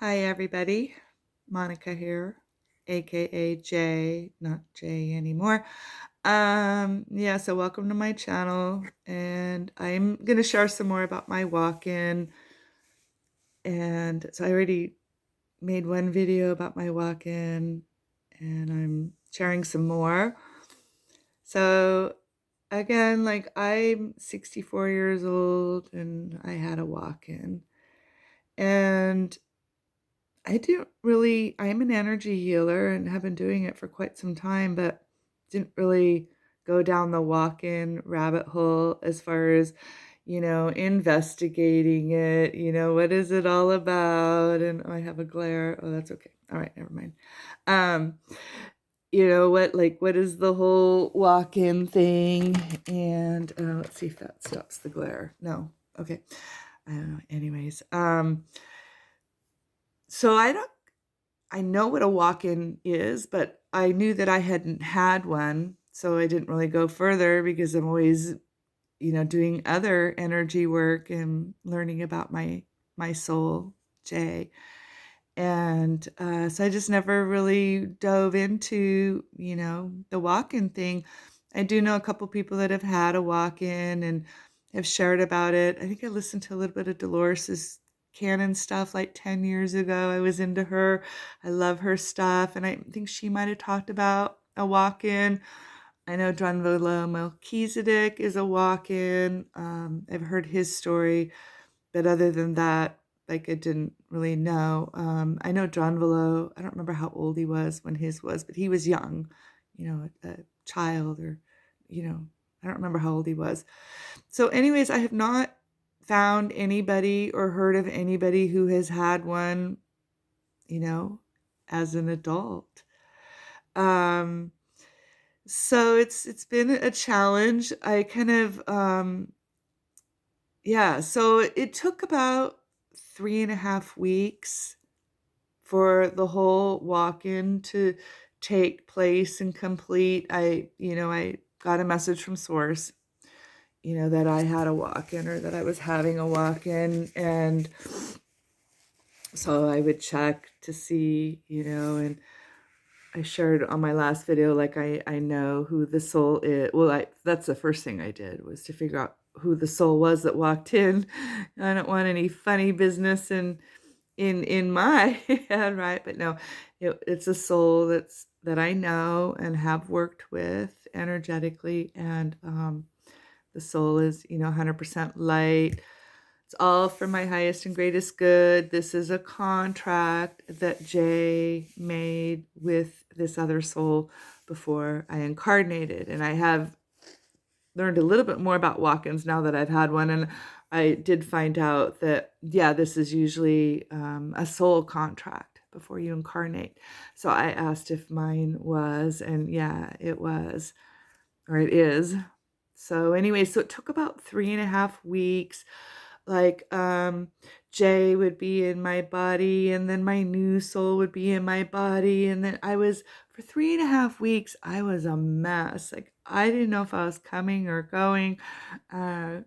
Hi, everybody. Monica here, aka Jay, not Jay anymore. Yeah, so welcome to my channel, and I'm gonna share some more about my walk-in. And so I already made one video about my walk-in, and I'm sharing some more. So again, like I'm 64 years old, and I had a walk-in, and I'm an energy healer and have been doing it for quite some time, but didn't really go down the walk-in rabbit hole as far as, investigating it, what is it all about? And oh, I have a glare. Oh, that's okay. All right, never mind. Um, what is the whole walk-in thing? And let's see if that stops the glare. No. Okay. I don't know. Anyways, so I know what a walk-in is, but I knew that I hadn't had one, so I didn't really go further because I'm always, doing other energy work and learning about my soul, Jay. And so I just never really dove into, the walk-in thing. I do know a couple people that have had a walk-in and have shared about it. I think I listened to a little bit of Dolores's Canon stuff like 10 years ago. I was into her. I love her stuff. And I think she might have talked about a walk-in. I know Drunvalo Melchizedek is a walk-in. I've heard his story, but other than that, like I didn't really know. I know Drunvalo, I don't remember how old he was when his was, but he was young, a child or, I don't remember how old he was. So anyways, I have not found anybody or heard of anybody who has had one, you know, as an adult. Um, so it's been a challenge. I kind of yeah, so it took about 3.5 weeks for the whole walk-in to take place and complete. I got a message from Source, that I had a walk-in or that I was having a walk-in. And so I would check to see, and I shared on my last video, like I know who the soul is. Well, that's the first thing I did was to figure out who the soul was that walked in. I don't want any funny business in my head, right? But no, it's a soul that I know and have worked with energetically, and the soul is 100% light. It's all for my highest and greatest good. This is a contract that Jay made with this other soul before I incarnated. And I have learned a little bit more about walk-ins now that I've had one. And I did find out that, yeah, this is usually a soul contract before you incarnate. So I asked if mine was, and yeah, it was, or it is. So anyway, so it took about 3.5 weeks. Like, Jay would be in my body, and then my new soul would be in my body, and then for 3.5 weeks, I was a mess. Like, I didn't know if I was coming or going.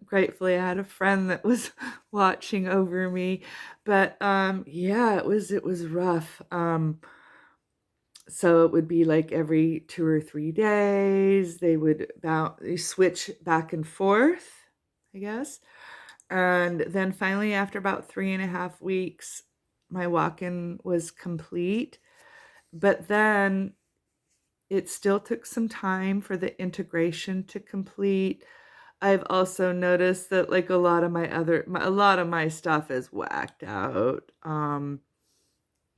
Gratefully, I had a friend that was watching over me, but, yeah, it was rough. So it would be like every 2 or 3 days, they switch back and forth, I guess. And then finally, after about 3.5 weeks, my walk-in was complete. But then it still took some time for the integration to complete. I've also noticed that like a lot of my stuff is whacked out.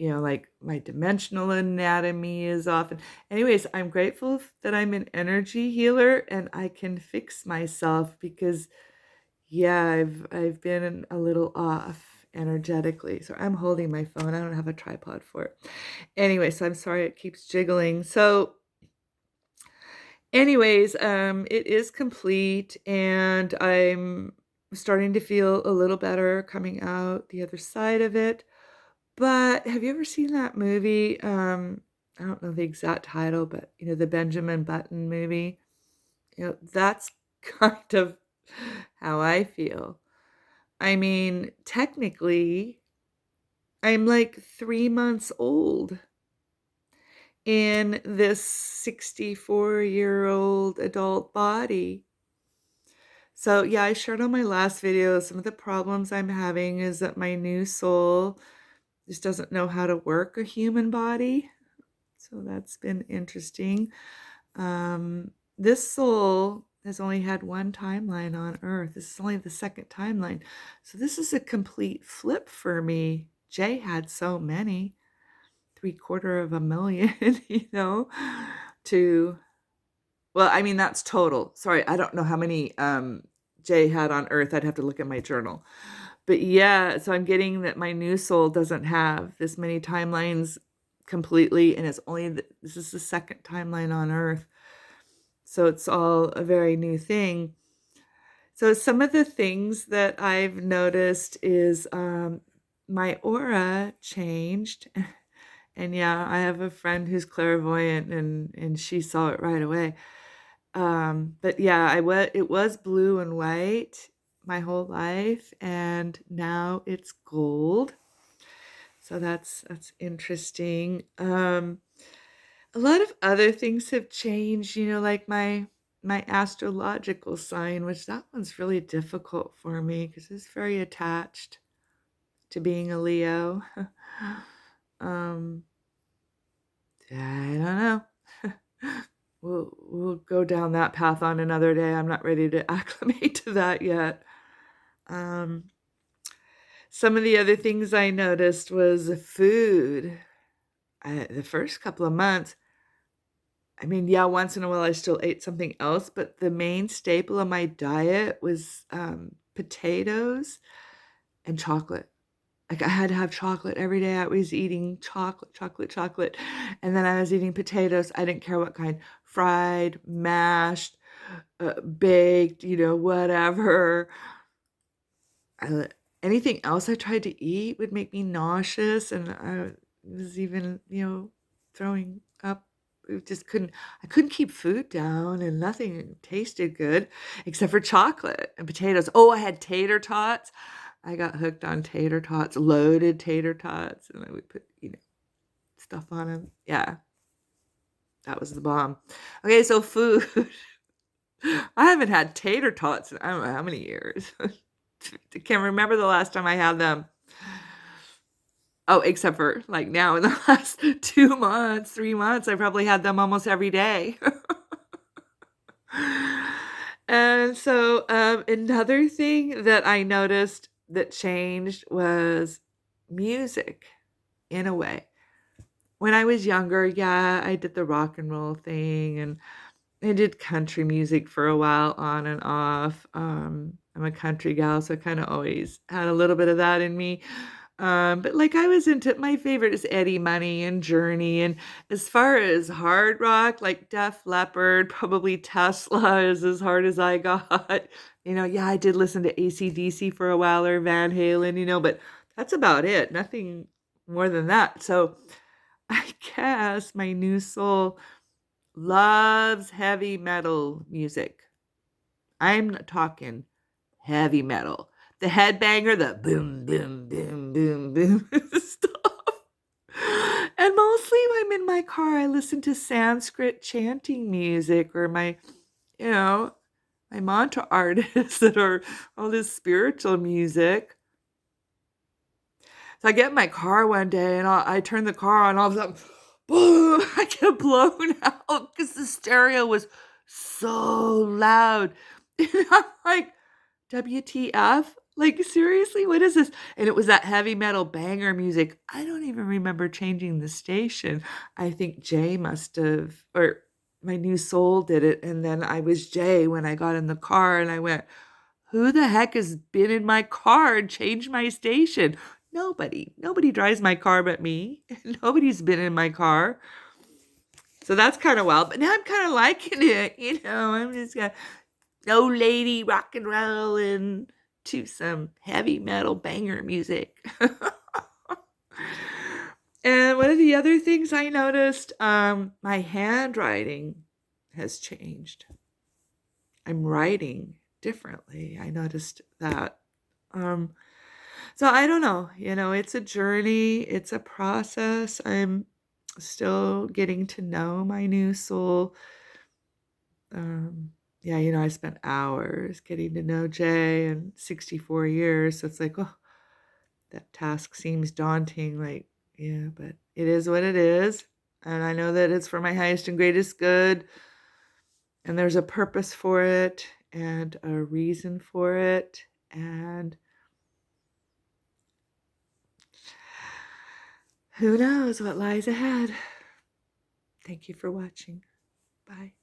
Like my dimensional anatomy is off. And anyways, I'm grateful that I'm an energy healer and I can fix myself because yeah, I've been a little off energetically. So I'm holding my phone. I don't have a tripod for it. Anyway, so I'm sorry it keeps jiggling. So anyways, it is complete and I'm starting to feel a little better coming out the other side of it. But have you ever seen that movie? I don't know the exact title, but the Benjamin Button movie. That's kind of how I feel. I mean, technically, I'm like 3 months old in this 64-year-old adult body. So, yeah, I shared on my last video some of the problems I'm having is that my new soul just doesn't know how to work a human body. So that's been interesting. This soul has only had one timeline on Earth. This is only the second timeline. So this is a complete flip for me. Jay had so many, 750,000, to, well, I mean, that's total. Sorry, I don't know how many Jay had on Earth. I'd have to look at my journal. But yeah, so I'm getting that my new soul doesn't have this many timelines completely, and it's only this is the second timeline on Earth. So it's all a very new thing. So some of the things that I've noticed is my aura changed. And yeah, I have a friend who's clairvoyant and she saw it right away. But yeah, it was blue and white my whole life, and now it's gold. So that's interesting. A lot of other things have changed, like my astrological sign, which that one's really difficult for me because it's very attached to being a Leo. um, I don't know. We'll go down that path on another day. I'm not ready to acclimate to that yet. Some of the other things I noticed was the food. The first couple of months, I mean, yeah, once in a while I still ate something else, but the main staple of my diet was potatoes and chocolate. Like I had to have chocolate every day. I was eating chocolate. And then I was eating potatoes. I didn't care what kind, fried, mashed, baked, whatever. Anything else I tried to eat would make me nauseous. And I was even, throwing up. I couldn't keep food down, and nothing tasted good except for chocolate and potatoes. Oh, I had tater tots. I got hooked on tater tots, loaded tater tots, and I would put, stuff on them. Yeah, that was the bomb. Okay, so food. I haven't had tater tots in I don't know how many years. Can't remember the last time I had them. Oh, except for like now in the last 2 months, 3 months, I probably had them almost every day. And so another thing that I noticed that changed was music in a way. When I was younger, yeah, I did the rock and roll thing and I did country music for a while on and off. I'm a country gal, so I kind of always had a little bit of that in me. But like I was into my favorite is Eddie Money and Journey. And as far as hard rock, like Def Leppard, probably Tesla is as hard as I got. Yeah, I did listen to AC/DC for a while or Van Halen, but that's about it. Nothing more than that. So I guess my new soul loves heavy metal music. I'm talking heavy metal. The headbanger, the boom, boom, boom, boom, boom stuff. And mostly when I'm in my car, I listen to Sanskrit chanting music or my mantra artists that are all this spiritual music. So I get in my car one day and I turn the car on, all of a sudden, boom, I get blown out because the stereo was so loud. And I'm like, WTF? Like, seriously, what is this? And it was that heavy metal banger music. I don't even remember changing the station. I think Jay must have, or my new soul did it. And then I was Jay when I got in the car and I went, who the heck has been in my car and changed my station? Nobody drives my car but me. Nobody's been in my car. So that's kind of wild. But now I'm kind of liking it. I'm just going to old lady rock and roll and to some heavy metal banger music. And one of the other things I noticed, my handwriting has changed. I'm writing differently. I noticed that. So I don't know, it's a journey, it's a process. I'm still getting to know my new soul. Um, yeah, I spent hours getting to know Jay in 64 years. So it's like, oh, that task seems daunting. Like, yeah, but it is what it is. And I know that it's for my highest and greatest good. And there's a purpose for it and a reason for it. And who knows what lies ahead. Thank you for watching. Bye.